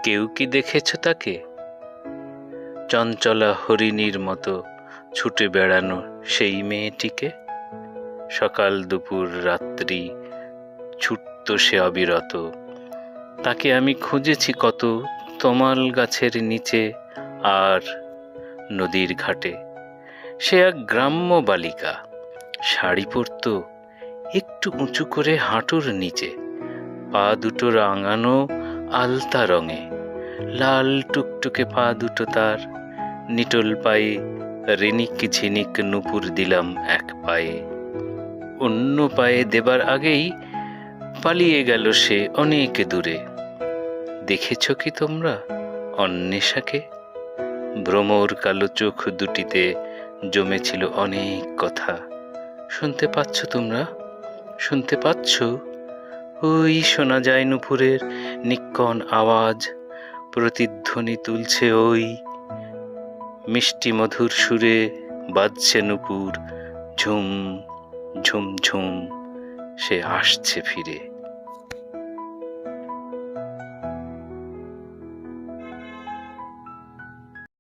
কেউ কি দেখেছ তাকে? চঞ্চলা হরিণীর মতো ছুটে বেড়ানো সেই মেয়েটিকে। সকাল দুপুর রাত্রি ছুটত সে অবিরত। তাকে আমি খুঁজেছি কত তমাল গাছের নিচে আর নদীর ঘাটে। সে এক গ্রাম্য বালিকা, শাড়ি পরত একটু উঁচু করে হাঁটুর নিচে, পা দুটো রাঙানো আলতা রঙে, লাল টুকটুকে পা দুটো তার। নিটোল পায়ে রেনিক ঝিনিক নুপুর দিলাম এক পায়ে। অন্য পায়ে দেবার আগেই পালিয়ে গেল সে অনেক দূরে। দেখেছ কি তোমরা অন্বেষাকে? ভ্রমর কালো চোখ দুটিতে জমেছিল অনেক কথা। শুনতে পাচ্ছ তোমরা? শুনতে পাচ্ছ? ওই শোনা যায় নুপুরের নিক্কণ আওয়াজ, প্রতিধ্বনি তুলছে ওই। মিষ্টি মধুর সুরে বাজছে নুপুর, ঝুম ঝুম ঝুম। সে আসছে ফিরে।